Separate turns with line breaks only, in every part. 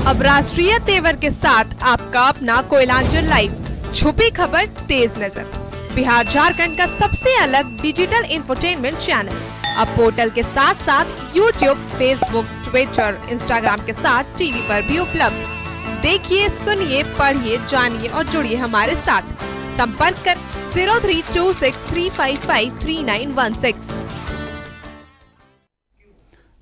अब राष्ट्रीय तेवर के साथ आपका अपना कोयलांचल लाइव, छुपी खबर तेज नजर। बिहार झारखंड का सबसे अलग डिजिटल इंफोटेनमेंट चैनल अब पोर्टल के साथ साथ यूट्यूब, फेसबुक, ट्विटर, इंस्टाग्राम के साथ टीवी पर भी उपलब्ध। देखिए, सुनिए, पढ़िए, जानिए और जुड़िए हमारे साथ। संपर्क कर 032635533916।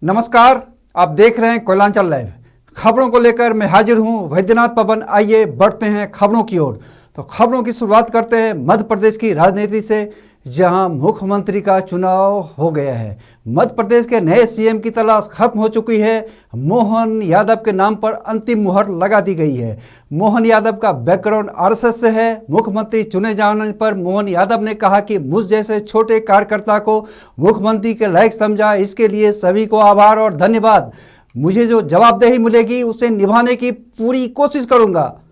नमस्कार, आप देख रहे हैं कोयलांचल लाइव। खबरों को लेकर मैं हाजिर हूं वैद्यनाथ पवन। आइए बढ़ते हैं खबरों की ओर। तो खबरों की शुरुआत करते हैं मध्य प्रदेश की राजनीति से, जहां मुख्यमंत्री का चुनाव हो गया है। मध्य प्रदेश के नए सीएम की तलाश खत्म हो चुकी है। मोहन यादव के नाम पर अंतिम मुहर लगा दी गई है। मोहन यादव का बैकग्राउंड आरएसएस से है। मुख्यमंत्री चुने जाने पर मोहन यादव ने कहा कि मुझ जैसे छोटे कार्यकर्ता को मुख्यमंत्री के लायक समझा, इसके लिए सभी को आभार और धन्यवाद। मुझे जो जवाबदेही मिलेगी उसे निभाने की पूरी कोशिश करूंगा।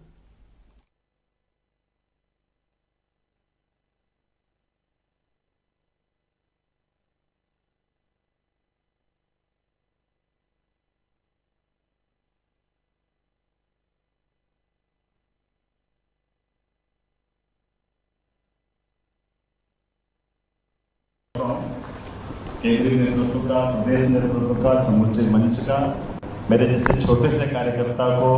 केंद्रीय नेतृत्व का, प्रदेश नेतृत्व का, समूचे मंच का, मेरे जैसे छोटे से कार्यकर्ता को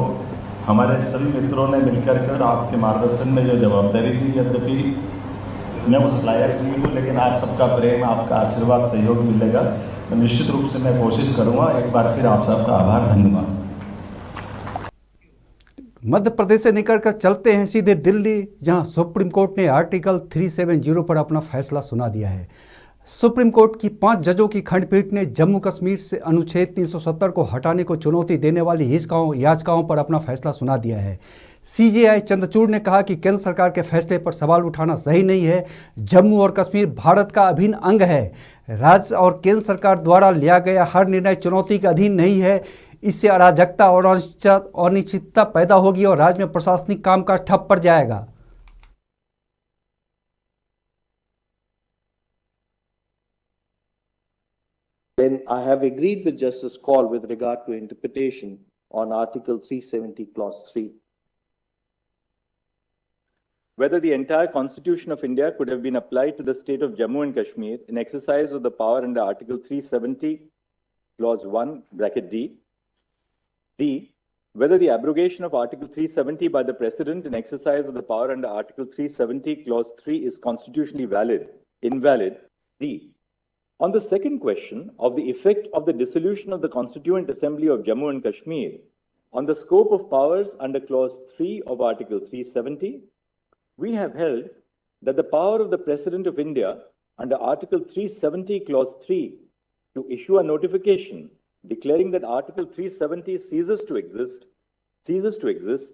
हमारे सभी मित्रों ने मिलकर के और आपके मार्गदर्शन में जो जवाबदारी दी, यद्यपि मैं उस लायक नहीं हूँ, लेकिन आप सबका प्रेम, आपका आशीर्वाद, सहयोग मिलेगा तो निश्चित रूप से मैं कोशिश करूँगा। एक बार फिर आप सबका आभार, धन्यवाद।
मध्य प्रदेश से निकलकर चलते हैं सीधे दिल्ली, जहां सुप्रीम कोर्ट ने आर्टिकल 370 पर अपना फैसला सुना दिया है। सुप्रीम कोर्ट की 5 जजों की खंडपीठ ने जम्मू कश्मीर से अनुच्छेद 370 को हटाने को चुनौती देने वाली याचिकाओं पर अपना फैसला सुना दिया है। सीजेआई चंद्रचूड़ ने कहा कि केंद्र सरकार के फैसले पर सवाल उठाना सही नहीं है। जम्मू और कश्मीर भारत का अभिन्न अंग है। राज्य और केंद्र सरकार द्वारा लिया गया हर निर्णय चुनौती के अधीन नहीं है। इससे अराजकता और अनिश्चितता पैदा होगी और राज्य में प्रशासनिक कामकाज ठप पड़ जाएगा।
Then I have agreed with Justice Kaul with regard to interpretation on Article 370, Clause 3.
Whether the entire Constitution of India could have been applied to the state of Jammu and Kashmir in exercise of the power under Article 370, Clause 1, bracket D. D. Whether the abrogation of Article 370 by the President in exercise of the power under Article 370, Clause 3 is constitutionally invalid. D. On the second question of the effect of the dissolution of the Constituent Assembly of Jammu and Kashmir on the scope of powers under Clause 3 of Article 370, we have held that the power of the President of India under Article 370, Clause 3 to issue a notification declaring that Article 370 ceases to exist,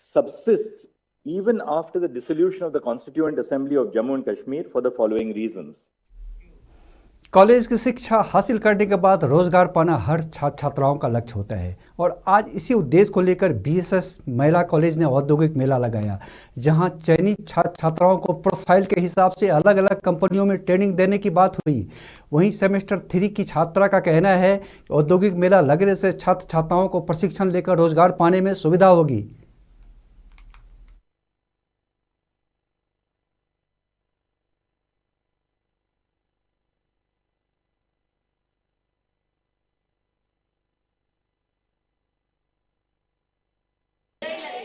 subsists even after the dissolution of the Constituent Assembly of Jammu and Kashmir for the following reasons.
College की शिक्षा हासिल करने के बाद रोजगार पाना हर छात्र छात्राओं का लक्ष्य होता है और आज इसी उद्देश्य को लेकर बीएसएस महिला कॉलेज ने औद्योगिक मेला लगाया, जहां चयनित छात्र छात्राओं को प्रोफाइल के हिसाब से अलग अलग कंपनियों में ट्रेनिंग देने की बात हुई। वहीं सेमेस्टर 3 की छात्रा का कहना है कि औद्योगिक मेला लगने से छात्र छात्राओं को प्रशिक्षण लेकर रोजगार पाने में सुविधा होगी।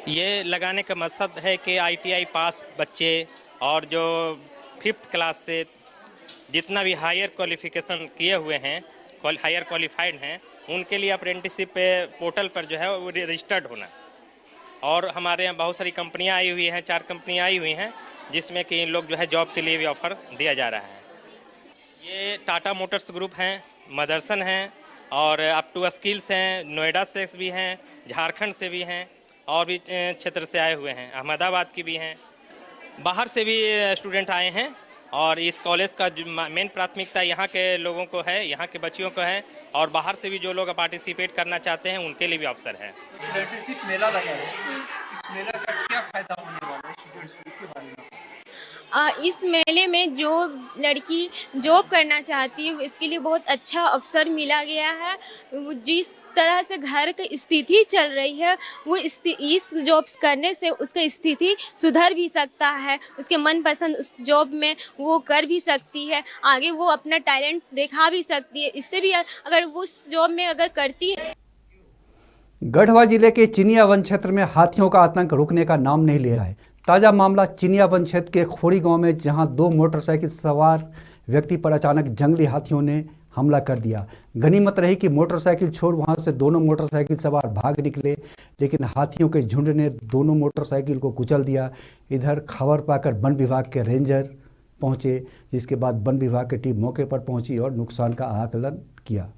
ये लगाने का मकसद है कि आईटीआई पास बच्चे और जो 5th क्लास से जितना भी हायर क्वालिफिकेशन किए हुए हैं, हायर क्वालिफाइड हैं, उनके लिए अप्रेंटिसशिप पोर्टल पर जो है वो रजिस्टर्ड होना। और हमारे यहाँ बहुत सारी कंपनियाँ आई हुई हैं, 4 कंपनियाँ आई हुई हैं, जिसमें कि इन लोग जो है जॉब के लिए भी ऑफ़र दिया जा रहा है। ये टाटा मोटर्स ग्रुप हैं, मदरसन हैं और अप टू स्किल्स हैं, नोएडा से भी हैं, झारखंड से भी हैं और भी क्षेत्र से आए हुए हैं, अहमदाबाद की भी हैं, बाहर से भी स्टूडेंट आए हैं। और इस कॉलेज का मेन प्राथमिकता यहाँ के लोगों को है, यहाँ के बच्चियों को है और बाहर से भी जो लोग पार्टिसिपेट करना चाहते हैं उनके लिए भी अवसर है।
अप्रेंटिसशिप मेला लगा है, इस मेला का क्या फायदा होने वाला है स्टूडेंट्स को, इसके बारे में? इस मेले में जो लड़की जॉब करना चाहती है इसके लिए बहुत अच्छा अवसर मिला गया है। जिस तरह से घर की स्थिति चल रही है वो इस जॉब्स करने से उसकी स्थिति सुधर भी सकता है, उसके मनपसंद उस जॉब में वो कर भी सकती है, आगे वो अपना टैलेंट दिखा भी सकती है। इससे भी अगर वो उस जॉब में अगर करती है।
गढ़वा जिले के चिनिया वन क्षेत्र में हाथियों का आतंक रुकने का नाम नहीं ले रहा है। ताजा मामला चिनिया वन क्षेत्र के खोड़ी गांव में, जहां 2 मोटरसाइकिल सवार व्यक्ति पर अचानक जंगली हाथियों ने हमला कर दिया। गनीमत रही कि मोटरसाइकिल छोड़ वहां से दोनों मोटरसाइकिल सवार भाग निकले, लेकिन हाथियों के झुंड ने दोनों मोटरसाइकिल को कुचल दिया। इधर खबर पाकर वन विभाग के रेंजर पहुंचे, जिसके बाद वन विभाग की टीम मौके पर पहुंची और नुकसान का आकलन किया।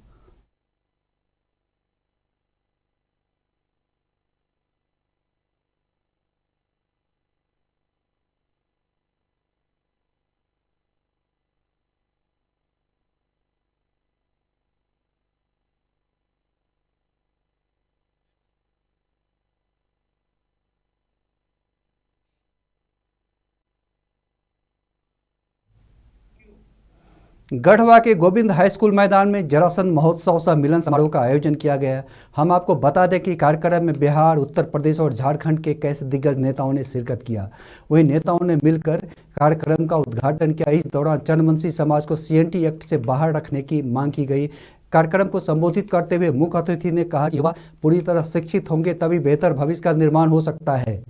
गढ़वा के गोविंद हाई स्कूल मैदान में जरासंध महोत्सव सह मिलन समारोह का आयोजन किया गया। हम आपको बता दें कि कार्यक्रम में बिहार, उत्तर प्रदेश और झारखंड के कई दिग्गज नेताओं ने शिरकत किया। वहीं नेताओं ने मिलकर कार्यक्रम का उद्घाटन किया। इस दौरान चंद्रवंशी समाज को CNT एक्ट से बाहर रखने की मांग की गई। कार्यक्रम को संबोधित करते हुए मुख्य अतिथि ने कहा कि युवा पूरी तरह शिक्षित होंगे तभी बेहतर भविष्य का निर्माण हो सकता है।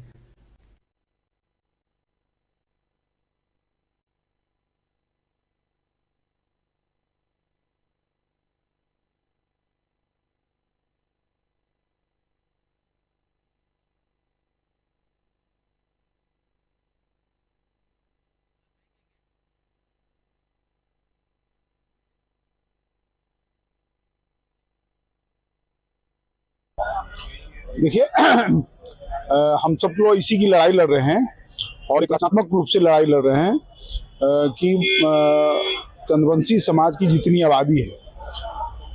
देखिए हम सब लोग इसी की लड़ाई लड़ रहे हैं और एक रचनात्मक रूप से लड़ाई लड़ रहे हैं कि चंद्रवंशी समाज की जितनी आबादी है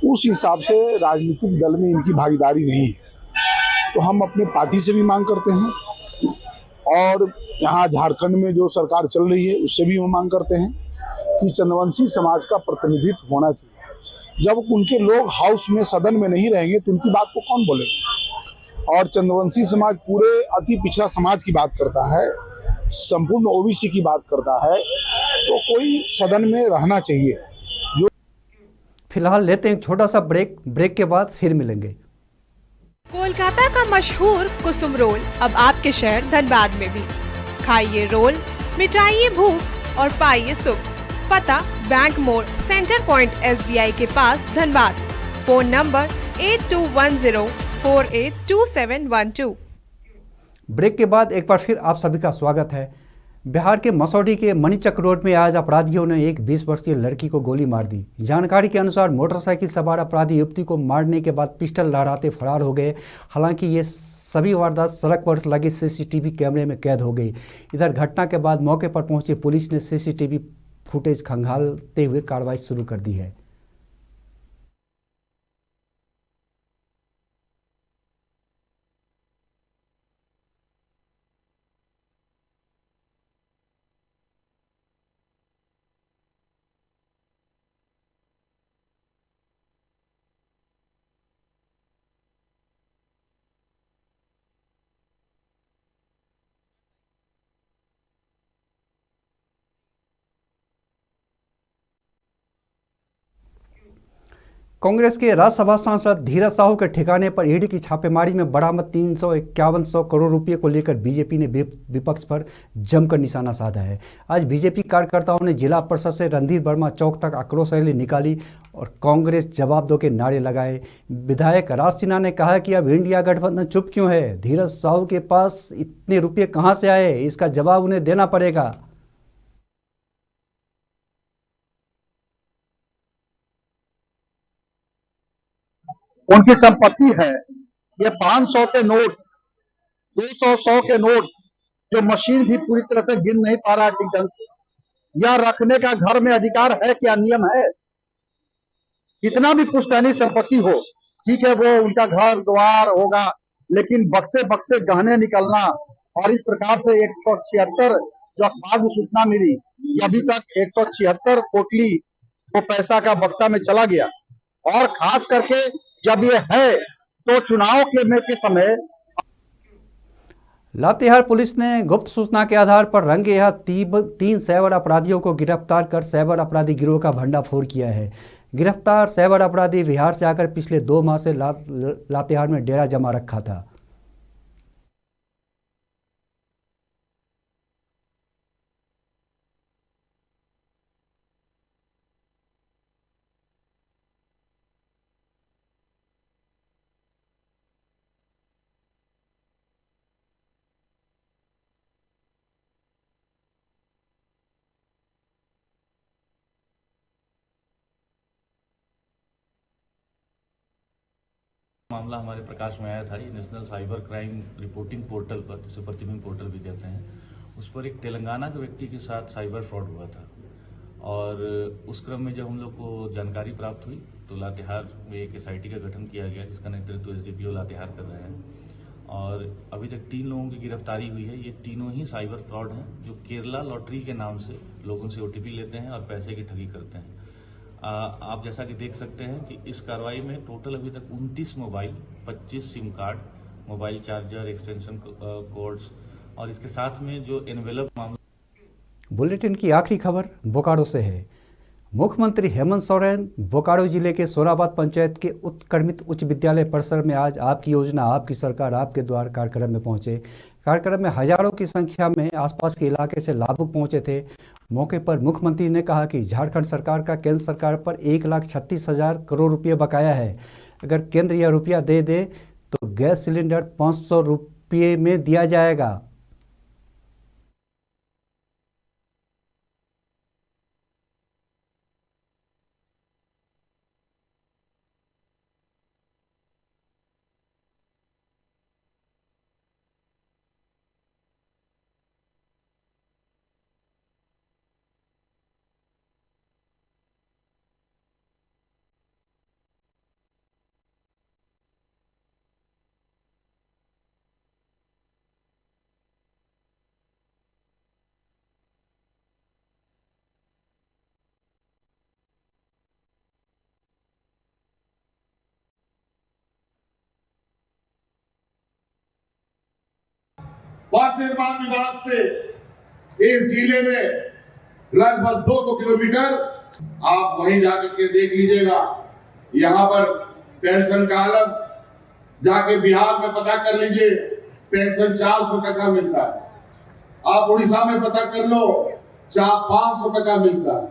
उस हिसाब से राजनीतिक दल में इनकी भागीदारी नहीं है। तो हम अपने पार्टी से भी मांग करते हैं और यहाँ झारखंड में जो सरकार चल रही है उससे भी हम मांग करते हैं कि चंद्रवंशी समाज का प्रतिनिधित्व होना चाहिए। जब उनके लोग हाउस में, सदन में नहीं रहेंगे तो उनकी बात को कौन बोलेगा। और चंद्रवंशी समाज पूरे अति पिछड़ा समाज की बात करता है, संपूर्ण OBC की बात करता है, तो कोई सदन में रहना चाहिए। जो
फिलहाल लेते हैं एक छोटा सा ब्रेक के बाद फिर मिलेंगे।
कोलकाता का मशहूर कुसुम रोल अब आपके शहर धनबाद में भी। खाइए रोल, मिटाइए भूख और पाइए सुख। पता बैंक मोड़, सेंटर पॉइंट SBI के पास, धनबाद। Phone number 8210482712।
ब्रेक के बाद एक बार फिर आप सभी का स्वागत है। बिहार के मसौढ़ी के मणिचक रोड में आज अपराधियों ने एक 20 वर्षीय लड़की को गोली मार दी। जानकारी के अनुसार मोटरसाइकिल सवार अपराधी युवती को मारने के बाद पिस्टल लहराते फरार हो गए। हालांकि ये सभी वारदात सड़क पर लगे CCTV कैमरे में कैद हो गई। इधर घटना के बाद मौके पर पहुंची पुलिस ने CCTV फुटेज खंगालते हुए कार्रवाई शुरू कर दी है। कांग्रेस के राज्यसभा सांसद धीरज साहू के ठिकाने पर ईडी की छापेमारी में बरामद 351 करोड़ रुपए को लेकर बीजेपी ने विपक्ष पर जमकर निशाना साधा है। आज बीजेपी कार्यकर्ताओं ने जिला परिषद से रणधीर वर्मा चौक तक आक्रोश रैली निकाली और कांग्रेस जवाब दो के नारे लगाए। विधायक राज सिन्हा ने कहा कि अब इंडिया गठबंधन चुप क्यों है, धीरज साहू के पास इतने रुपये कहाँ से आए, इसका जवाब उन्हें देना पड़ेगा।
उनकी संपत्ति है ये 500 के नोट, 200 100 के नोट, जो मशीन भी पूरी तरह से गिन नहीं पा रहा है ठीक ढंग से। या रखने का घर में अधिकार है, क्या नियम है? कितना भी पुश्तैनी संपत्ति हो, ठीक है वो उनका घर द्वार होगा, लेकिन बक्से बक्से गहने निकलना और इस प्रकार से 176 जो अखबार में सूचना मिली कि अभी तक 176 कोटली वो पैसा का बक्सा में चला गया, और खास करके जब ये है तो चुनाव के समय
लातेहार पुलिस ने गुप्त सूचना के आधार पर रंगे हाथ 3 साइबर अपराधियों को गिरफ्तार कर साइबर अपराधी गिरोह का भंडाफोड़ किया है। गिरफ्तार साइबर अपराधी बिहार से आकर पिछले 2 माह से लातेहार में डेरा जमा रखा था।
मामला हमारे प्रकाश में आया था। ये national cyber crime reporting portal पर, जिसे प्रतिबिंब पोर्टल भी कहते हैं, उस पर एक तेलंगाना के व्यक्ति के साथ साइबर फ्रॉड हुआ था। और उस क्रम में जब हम लोग को जानकारी प्राप्त हुई तो लातेहार में एक SIT का गठन किया गया, जिसका नेतृत्व SDPO लातेहार कर रहे हैं। और अभी तक 3 लोगों की गिरफ्तारी हुई है। ये तीनों ही साइबर फ्रॉड हैं, जो केरला लॉटरी के नाम से लोगों से OTP लेते हैं और पैसे की ठगी करते हैं। आप जैसा कि देख सकते हैं कि इस कार्रवाई में टोटल अभी तक 29 mobile, 25 SIM card, mobile charger, extension codes और इसके साथ में जो एनवेलप मामला।
बुलेटिन की आखिरी खबर बोकारो से है। मुख्यमंत्री हेमंत सोरेन बोकारो जिले के सोराबाद पंचायत के उत्क्रमित उच्च विद्यालय परिसर में आज आपकी योजना आपकी सरकार आपके द्वार कार्यक्रम में पहुंचे। कार्यक्रम में हजारों की संख्या में आसपास के इलाके से लाभुक पहुंचे थे। मौके पर मुख्यमंत्री ने कहा कि झारखंड सरकार का केंद्र सरकार पर 1,36,000 करोड़ रुपये बकाया है। अगर केंद्र यह रुपया दे दे तो गैस सिलेंडर 500 रुपये में दिया जाएगा।
पथ निर्माण विभाग से इस जिले में लगभग 200 किलोमीटर आप वहीं जाकर के देख लीजिएगा। यहाँ पर पेंशन का अलग जाके बिहार में पता कर लीजिए, पेंशन 400 टका मिलता है। आप उड़ीसा में पता कर लो 500 टका मिलता है।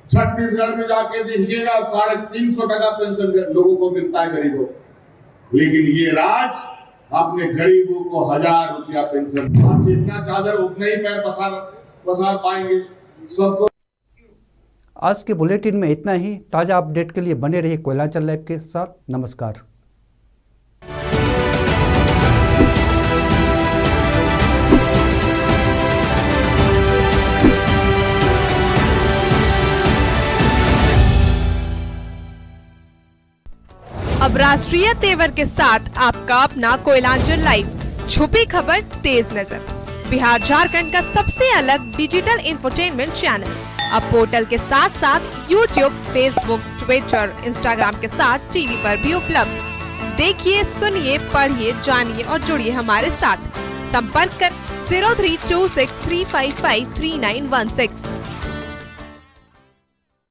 छत्तीसगढ़ में जाके देखिएगा 350 टका पेंशन लोगों को मिलता है, गरीबों। लेकिन ये राज अपने गरीबों को 1000 रुपया पेंशन, आप जितना चादर उतना ही पैर पसार पाएंगे सबको।
आज के बुलेटिन में इतना ही। ताज़ा अपडेट के लिए बने रहिए कोयलांचल लाइव के साथ। नमस्कार।
अब राष्ट्रीय तेवर के साथ आपका अपना कोयलांचल लाइव, छुपी खबर तेज नजर, बिहार झारखंड का सबसे अलग डिजिटल इंफोटेनमेंट चैनल। अब पोर्टल के साथ साथ यूट्यूब, फेसबुक, ट्विटर, इंस्टाग्राम के साथ टीवी पर भी उपलब्ध। देखिए, सुनिए, पढ़िए, जानिए और जुड़िए हमारे साथ। संपर्क कर 032635533916।